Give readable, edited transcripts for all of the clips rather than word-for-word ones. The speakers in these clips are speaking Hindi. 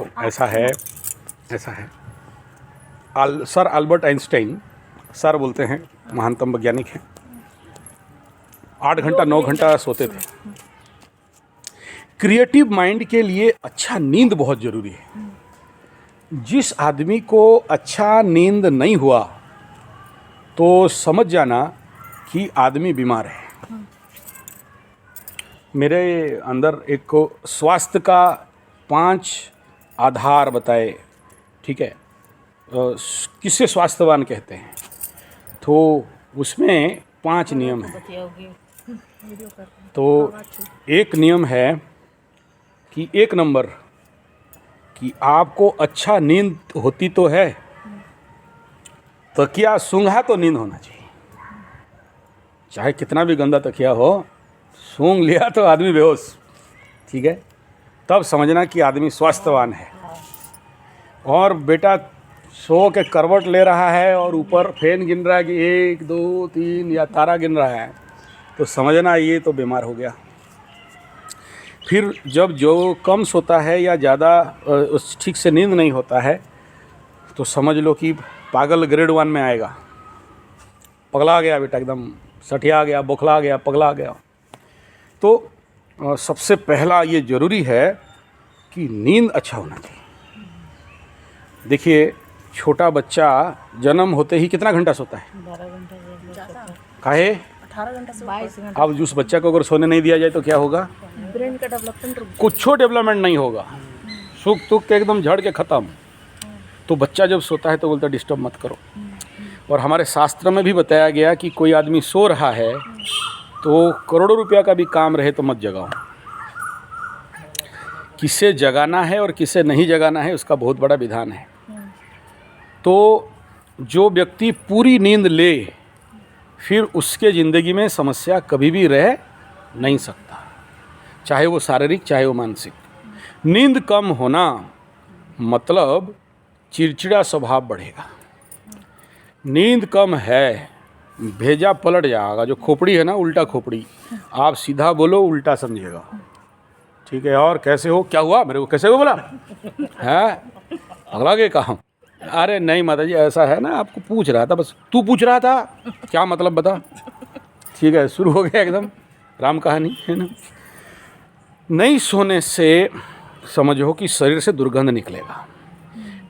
देखो ऐसा है सर अल्बर्ट आइंस्टाइन सर बोलते हैं, महानतम वैज्ञानिक हैं, 8 घंटा 9 घंटा सोते थे। क्रिएटिव माइंड के लिए अच्छा नींद बहुत ज़रूरी है। जिस आदमी को अच्छा नींद नहीं हुआ तो समझ जाना कि आदमी बीमार है। मेरे अंदर एक स्वास्थ्य का 5 आधार बताए, ठीक है, किसे स्वास्थ्यवान कहते हैं, तो उसमें 5 नियम हैं। तो एक नियम है कि 1 नंबर कि आपको अच्छा नींद होती तो है, तकिया सूंघा तो नींद होना चाहिए। चाहे कितना भी गंदा तकिया हो, सूंघ लिया तो आदमी बेहोश, ठीक है, तब समझना कि आदमी स्वास्थ्यवान है। और बेटा सो के करवट ले रहा है और ऊपर फैन गिन रहा है कि 1 2 3 या तारा गिन रहा है, तो समझना ये तो बीमार हो गया। फिर जब जो कम सोता है या ज़्यादा ठीक से नींद नहीं होता है, तो समझ लो कि पागल ग्रेड 1 में आएगा। पगला गया बेटा, एकदम सठिया गया, बौखला गया, पगला गया। तो सबसे पहला ये ज़रूरी है कि नींद अच्छा होना चाहिए। देखिए छोटा बच्चा जन्म होते ही कितना घंटा सोता है? 12 घंटा। काहे? 18 घंटा 22 घंटा। अब उस बच्चा को अगर सोने नहीं दिया जाए तो क्या होगा? ब्रेन का डेवलपमेंट कुछ डेवलपमेंट नहीं होगा, सुख तुख के एकदम झड़ के ख़त्म। तो बच्चा जब सोता है तो बोलता डिस्टर्ब मत करो। और हमारे शास्त्र में भी बताया गया कि कोई आदमी सो रहा है तो करोड़ों रुपया का भी काम रहे तो मत जगाओ। किसे जगाना है और किसे नहीं जगाना है उसका बहुत बड़ा विधान है। तो जो व्यक्ति पूरी नींद ले फिर उसके ज़िंदगी में समस्या कभी भी रह नहीं सकता, चाहे वो शारीरिक चाहे वो मानसिक। नींद कम होना मतलब चिड़चिड़ा स्वभाव बढ़ेगा। नींद कम है, भेजा पलट जाएगा। जो खोपड़ी है ना, उल्टा खोपड़ी, आप सीधा बोलो उल्टा समझेगा, ठीक है। और कैसे हो, क्या हुआ, मेरे को कैसे हो बोला है, अगला के कहा, अरे नहीं माता जी ऐसा है ना, आपको पूछ रहा था, बस तू पूछ रहा था, क्या मतलब बता, ठीक है। शुरू हो गया एकदम राम कहानी, है ना। नहीं सोने से समझो कि शरीर से दुर्गंध निकलेगा।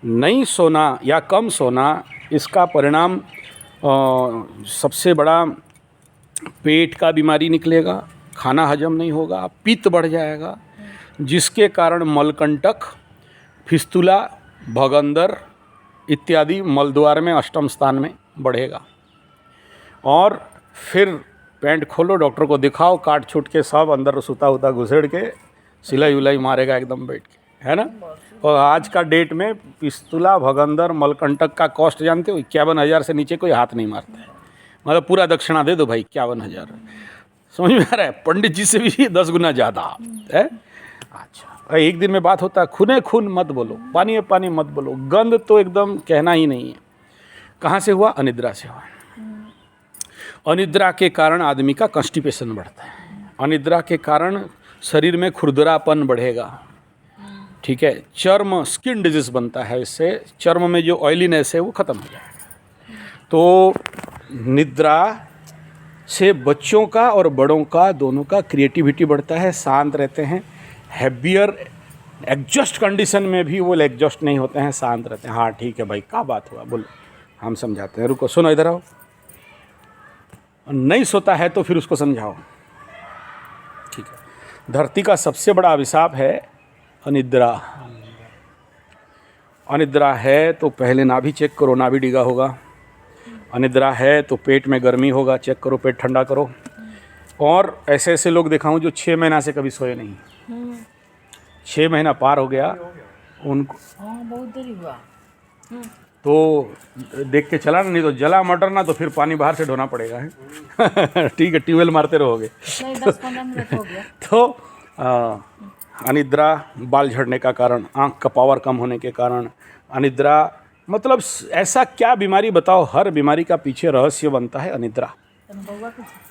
नहीं सोना या कम सोना, इसका परिणाम सबसे बड़ा पेट का बीमारी निकलेगा, खाना हजम नहीं होगा, पित्त बढ़ जाएगा, जिसके कारण मलकंटक, फिस्तुला, भगंदर इत्यादि मलद्वार में 8वें स्थान में बढ़ेगा। और फिर पैंट खोलो, डॉक्टर को दिखाओ, काट छूट के सब अंदर सुता उता घुसेड़ के सिलाई उलाई मारेगा एकदम बैठ के, है ना। और आज का डेट में फिस्तुला, भगंदर, मलकंटक का कॉस्ट जानते हो? 51,000 से नीचे कोई हाथ नहीं मारता है। मतलब पूरा दक्षिणा दे दो भाई, 51,000, समझ में आ रहा है? पंडित जी से भी 10 गुना ज़्यादा है। अच्छा, एक दिन में बात होता है, खूने खून मत बोलो, पानी है पानी मत बोलो। गंध तो एकदम कहना ही नहीं है। कहाँ से हुआ? अनिद्रा से हुआ। अनिद्रा के कारण आदमी का कॉन्स्टिपेशन बढ़ता है। अनिद्रा के कारण शरीर में खुरदरापन बढ़ेगा, ठीक है। चर्म, स्किन डिजीज बनता है, इससे चर्म में जो ऑयलीनेस है वो ख़त्म हो जाएगा। तो निद्रा से बच्चों का और बड़ों का दोनों का क्रिएटिविटी बढ़ता है, शांत रहते हैं। हैप्पियर एडजस्ट कंडीशन में भी वो एडजस्ट नहीं होते हैं, शांत रहते हैं। हाँ ठीक है भाई, क्या बात हुआ बोलो, हम समझाते हैं, रुको सुनो इधर आओ। नहीं सोता है तो फिर उसको समझाओ, ठीक है। धरती का सबसे बड़ा अभिशाप है अनिद्रा। अनिद्रा है तो पहले नाभि चेक करो, नाभि डिगा होगा। अनिद्रा है तो पेट में गर्मी होगा, चेक करो, पेट ठंडा करो। और ऐसे ऐसे लोग देखा हूँ जो 6 महीना से कभी सोए नहीं, 6 महीना पार हो गया उनको, बहुत देरी हुआ। तो देख के चला ना, नहीं तो जला मटर ना तो फिर पानी बाहर से ढोना पड़ेगा, है ठीक है, ट्यूबवेल मारते रहोगे। 10-15 मिनट हो गया। तो अनिद्रा, बाल झड़ने का कारण, आँख का पावर कम होने के कारण अनिद्रा, मतलब ऐसा क्या बीमारी बताओ, हर बीमारी का पीछे रहस्य बनता है अनिद्रा।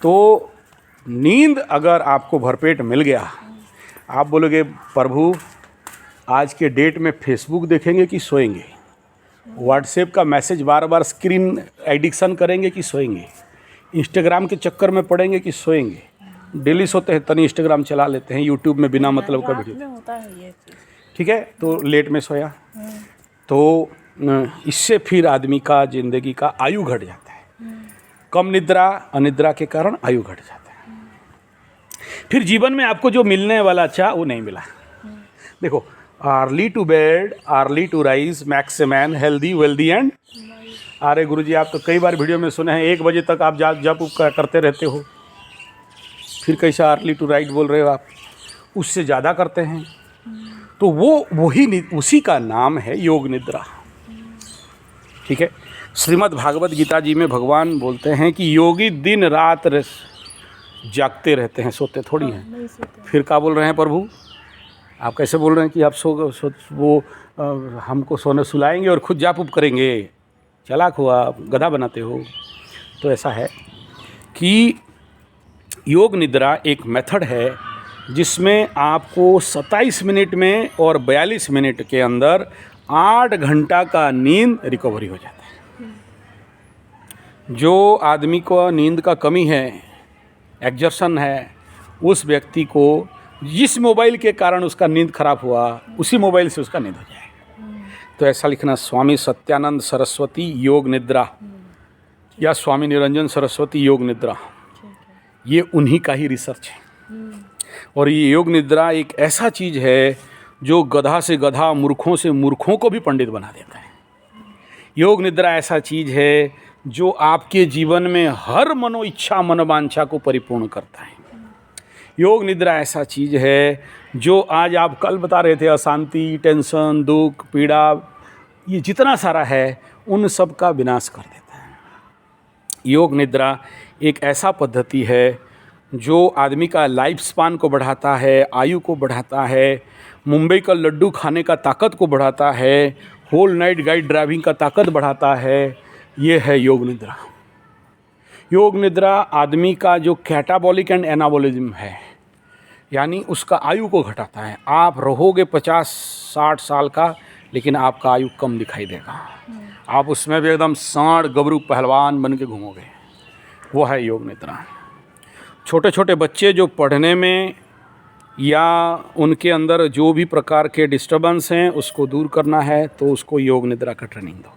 तो नींद अगर आपको भरपेट मिल गया, आप बोलोगे प्रभु आज के डेट में फेसबुक देखेंगे कि सोएंगे, व्हाट्सएप का मैसेज बार बार स्क्रीन एडिक्शन करेंगे कि सोएंगे, इंस्टाग्राम के चक्कर में पड़ेंगे कि सोएंगे। डेली सोते हैं तनी इंस्टाग्राम चला लेते हैं, यूट्यूब में बिना मतलब का वीडियो, में होता है ये चीज़। ठीक है, तो लेट में सोया तो इससे फिर आदमी का ज़िंदगी का आयु घट जाता है। कम निद्रा, अनिद्रा के कारण आयु घट जाता है। फिर जीवन में आपको जो मिलने वाला अच्छा वो नहीं मिला। देखो, early to bed early to rise makes a man healthy wealthy and. अरे गुरुजी, आप तो कई बार वीडियो में सुने हैं 1 बजे तक आप जप करते रहते हो, फिर कैसा अर्ली टू राइट बोल रहे हो आप? उससे ज़्यादा करते हैं। तो वही उसी का नाम है योग निद्रा, ठीक है। श्रीमद् भागवत गीता जी में भगवान बोलते हैं कि योगी दिन रात जागते रहते हैं, सोते थोड़ी हैं। नहीं सोते। फिर क्या बोल रहे हैं प्रभु? आप कैसे बोल रहे हैं कि आप वो हमको सोने सुलाएंगे और खुद जाप उप करेंगे? चालाक हो आप, गधा बनाते हो। तो ऐसा है कि योग निद्रा एक मेथड है जिसमें आपको 27 मिनट में और 42 मिनट के अंदर 8 घंटा का नींद रिकवरी हो जाता है। जो आदमी को नींद का कमी है, एग्जर्शन है, उस व्यक्ति को जिस मोबाइल के कारण उसका नींद खराब हुआ उसी मोबाइल से उसका नींद हो जाएगा। तो ऐसा लिखना, स्वामी सत्यानंद सरस्वती योग निद्रा या स्वामी निरंजन सरस्वती योग निद्रा, ये उन्हीं का ही रिसर्च है। और ये योग निद्रा एक ऐसा चीज़ है जो गधा से गधा, मूर्खों से मूर्खों को भी पंडित बना देता है। योग निद्रा ऐसा चीज़ है जो आपके जीवन में हर मनो इच्छा मनोवांछा को परिपूर्ण करता है। योग निद्रा ऐसा चीज़ है जो आज आप कल बता रहे थे, अशांति, टेंशन, दुख, पीड़ा, ये जितना सारा है उन सब का विनाश कर देता है। योग निद्रा एक ऐसा पद्धति है जो आदमी का लाइफ स्पान को बढ़ाता है, आयु को बढ़ाता है, मुंबई का लड्डू खाने का ताकत को बढ़ाता है, होल नाइट गाइड ड्राइविंग का ताकत बढ़ाता है। ये है योग निद्रा। योग निद्रा आदमी का जो कैटाबॉलिक एंड एनाबॉलिज्म है, यानी उसका आयु को घटाता है। आप रहोगे 50-60 साल का, लेकिन आपका आयु कम दिखाई देगा। आप उसमें भी एकदम सांड गबरू पहलवान बन के घूमोगे। वो है योग निद्रा। छोटे छोटे बच्चे जो पढ़ने में या उनके अंदर जो भी प्रकार के डिस्टर्बेंस हैं उसको दूर करना है तो उसको योग निद्रा का ट्रेनिंग दो।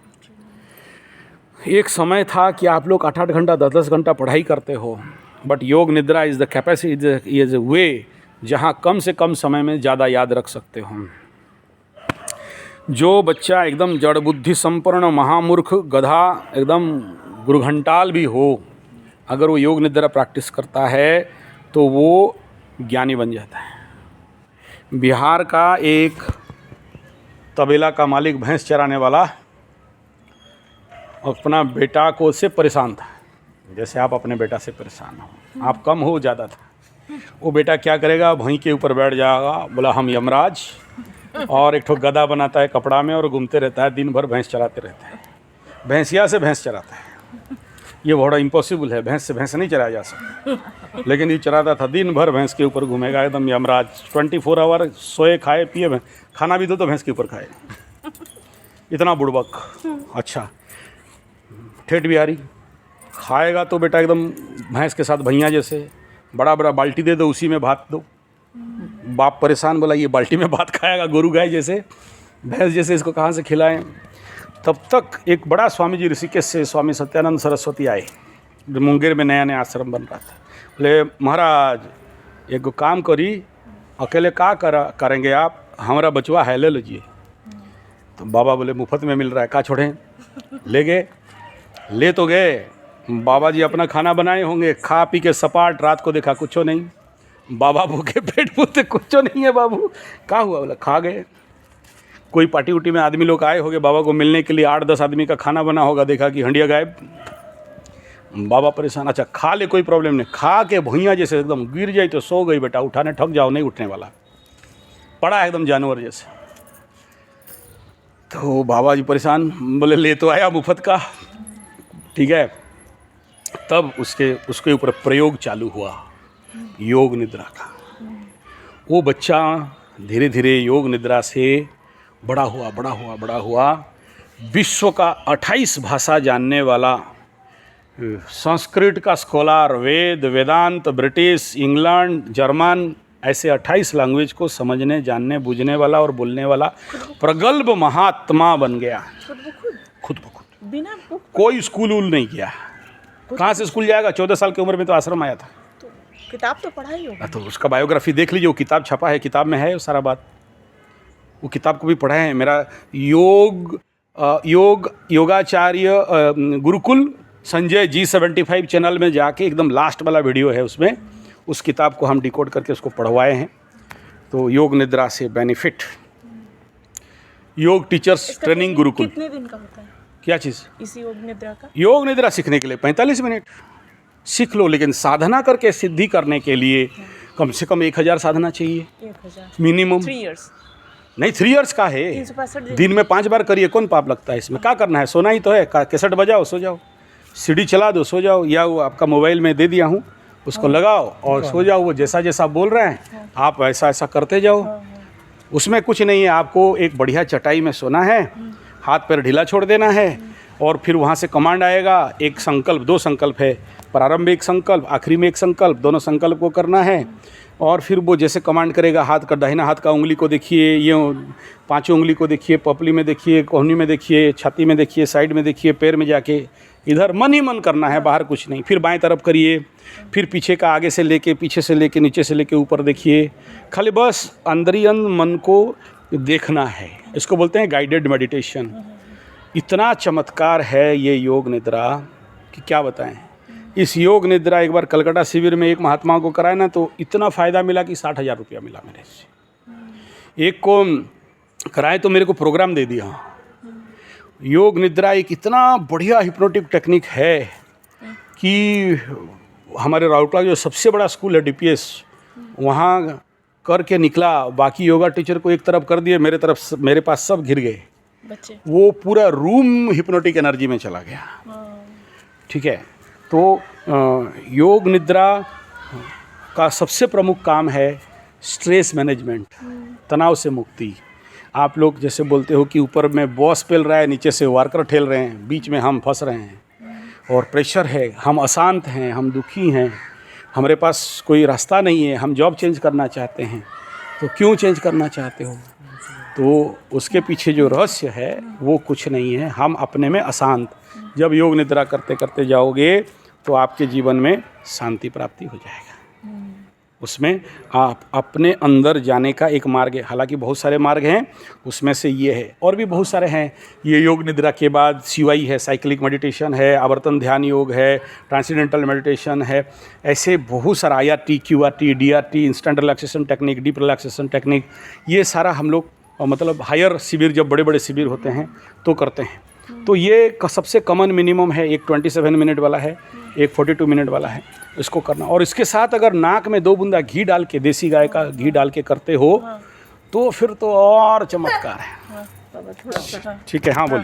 एक समय था कि आप लोग 8-8 घंटा 10-10 घंटा पढ़ाई करते हो, but yoga nidra is the capacity, is a way जहाँ कम से कम समय में ज़्यादा याद रख सकते हो। जो बच्चा एकदम जड़ बुद्धि संपन्न, महामूर्ख, गधा, एकदम गुरघंटाल भी हो, अगर वो योग निद्रा प्रैक्टिस करता है तो वो ज्ञानी बन जाता है। बिहार का एक तबेला का मालिक, भैंस चराने वाला, अपना बेटा को से परेशान था, जैसे आप अपने बेटा से परेशान हो। आप कम हो, ज़्यादा था। वो बेटा क्या करेगा, भैंस के ऊपर बैठ जाएगा, बोला हम यमराज, और एक ठो गधा बनाता है कपड़ा में और घूमते रहता है, दिन भर भैंस चराते रहता है। भैंसिया से भैंस चराता है। ये बड़ा इम्पॉसिबल है, भैंस से भैंस नहीं चराया जा सकता, लेकिन ये चराता था, दिन भर भैंस के ऊपर घूमेगा, एकदम यमराज। 24 आवर सोए खाए पिए, खाना भी दो तो भैंस के ऊपर खाए, इतना बुड़बक। अच्छा, ठेठ बिहारी खाएगा तो बेटा एकदम भैंस के साथ भैया जैसे, बड़ा बड़ा बाल्टी दे दो, उसी में भात दो। बाप परेशान, बोला ये बाल्टी में भात खाएगा गोरू गाय जैसे, भैंस जैसे, इसको कहाँ से खिलाएं। तब तक एक बड़ा स्वामी जी ऋषिकेश से स्वामी सत्यानंद सरस्वती आए, मुंगेर में नया नया आश्रम बन रहा था। बोले महाराज एक काम करी, अकेले का करेंगे आप, हमारा बचवा है, ले लीजिए। तो बाबा बोले मुफ्त में मिल रहा है, का छोड़ें। ले गए, ले तो गए। बाबा जी अपना खाना बनाए होंगे, खा पी के सपाट, रात को देखा कुछ नहीं। बाबा भूखे पेट पूछते कुछ नहीं है बाबू, का हुआ? बोला खा गए। कोई पार्टी उटी में आदमी लोग आए होंगे बाबा को मिलने के लिए, 8-10 आदमी का खाना बना होगा, देखा कि हंडिया गायब। बाबा परेशान, अच्छा खा ले, कोई प्रॉब्लम नहीं। खा के भुइयाँ जैसे एकदम गिर जाए तो सो गई, बेटा उठाने ठक जाओ, नहीं उठने वाला, पड़ा है एकदम जानवर जैसे। तो बाबा जी परेशान, बोले ले तो आया मुफ्त का, ठीक है। तब उसके ऊपर प्रयोग चालू हुआ योग निद्रा का। वो बच्चा धीरे धीरे योग निद्रा से बड़ा हुआ विश्व का 28 भाषा जानने वाला, संस्कृत का स्कॉलर, वेद, वेदांत, ब्रिटिश, इंग्लैंड, जर्मन, ऐसे 28 लैंग्वेज को समझने, जानने, बूझने वाला और बोलने वाला प्रगल्भ महात्मा बन गया। खुद ब खुद, बिना बुक कोई स्कूल वूल नहीं किया। कहाँ से स्कूल जाएगा? 14 साल की उम्र में तो आश्रम आया था। तो किताब तो पढ़ा ही होगा। तो उसका बायोग्राफी देख लीजिए, वो किताब छपा है, किताब में है वो सारा बात। वो किताब को भी पढ़ा है। मेरा योगाचार्य गुरुकुल संजय G75 चैनल में जाके एकदम लास्ट वाला वीडियो है, उसमें उस किताब को हम डिकोड करके उसको पढ़वाए हैं। तो योग निद्रा से बेनिफिट, योग टीचर्स ट्रेनिंग गुरुकुल। कितने दिन का होता है क्या चीज़? इसी योग निद्रा का? योग निद्रा सीखने के लिए 45 मिनट सीख लो, लेकिन साधना करके सिद्धि करने के लिए कम से कम 1000 साधना चाहिए 1000 मिनिमम। 3 इयर्स नहीं, 3 इयर्स का है। 365 दिन में 5 बार करिए, कौन पाप लगता है इसमें? क्या करना है? सोना ही तो है। कैसेट बजाओ, सो जाओ, सीडी चला दो, सो जाओ, या वो आपका मोबाइल में दे दिया हूँ, उसको लगाओ और सो जाओ। वो जैसा जैसा बोल रहे हैं आप ऐसा ऐसा करते जाओ। उसमें कुछ नहीं है, आपको एक बढ़िया चटाई में सोना है, हाथ पैर ढीला छोड़ देना है, और फिर वहाँ से कमांड आएगा। एक संकल्प, 2 संकल्प है, प्रारंभ में एक संकल्प, आखिरी में एक संकल्प, दोनों संकल्प को करना है। और फिर वो जैसे कमांड करेगा, हाथ का दाहिना हाथ का उंगली को देखिए, ये 5 उंगली को देखिए, पपली में देखिए, कोहनी में देखिए, छाती में देखिए, साइड में देखिए, पैर में जाके इधर मन ही मन करना है, बाहर कुछ नहीं। फिर बाएं तरफ करिए, फिर पीछे का आगे से लेके, पीछे से लेके, नीचे से लेके ऊपर देखिए। खाली बस अंदर ही अंदर मन को देखना है। इसको बोलते हैं गाइडेड मेडिटेशन। इतना चमत्कार है ये योग निद्रा कि क्या बताएं। इस योग निद्रा एक बार कलकत्ता शिविर में एक महात्मा को कराया ना, तो इतना फ़ायदा मिला कि 60,000 रुपया मिला मेरे से। एक को कराए तो मेरे को प्रोग्राम दे दिया। योग निद्रा एक इतना बढ़िया हिप्नोटिक टेक्निक है कि हमारे राउरकेला जो सबसे बड़ा स्कूल है DPS, वहाँ करके निकला। बाकी योगा टीचर को एक तरफ कर दिए, मेरे पास सब घिर गए बच्चे। वो पूरा रूम हिप्नोटिक एनर्जी में चला गया। ठीक है, तो योग निद्रा का सबसे प्रमुख काम है स्ट्रेस मैनेजमेंट, तनाव से मुक्ति। आप लोग जैसे बोलते हो कि ऊपर में बॉस पेल रहा है, नीचे से वर्कर ठेल रहे हैं, बीच में हम फंस रहे हैं और प्रेशर है, हम अशांत हैं, हम दुखी हैं, हमारे पास कोई रास्ता नहीं है, हम जॉब चेंज करना चाहते हैं। तो क्यों चेंज करना चाहते हो? तो उसके पीछे जो रहस्य है वो कुछ नहीं है, हम अपने में अशांत। जब योग निद्रा करते करते जाओगे तो आपके जीवन में शांति प्राप्ति हो जाएगा। उसमें आप अपने अंदर जाने का एक मार्ग है। हालांकि बहुत सारे मार्ग हैं, उसमें से ये है, और भी बहुत सारे हैं। ये योग निद्रा के बाद CY है, साइक्लिक मेडिटेशन है, आवर्तन ध्यान योग है, ट्रांसेंडेंटल मेडिटेशन है, ऐसे बहुत सारा IRT, QRT, DRT, instant relaxation technique, deep relaxation technique, ये सारा हम लोग मतलब हायर शिविर, जब बड़े बड़े शिविर होते हैं तो करते हैं। तो ये सबसे कॉमन मिनिमम है। एक 27 मिनट वाला है, एक 42 मिनट वाला है, इसको करना। और इसके साथ अगर नाक में 2 बूंदा घी डाल के, देसी गाय का घी डाल के करते हो तो फिर तो और चमत्कार है। थोड़ा सा ठीक है, हाँ बोल।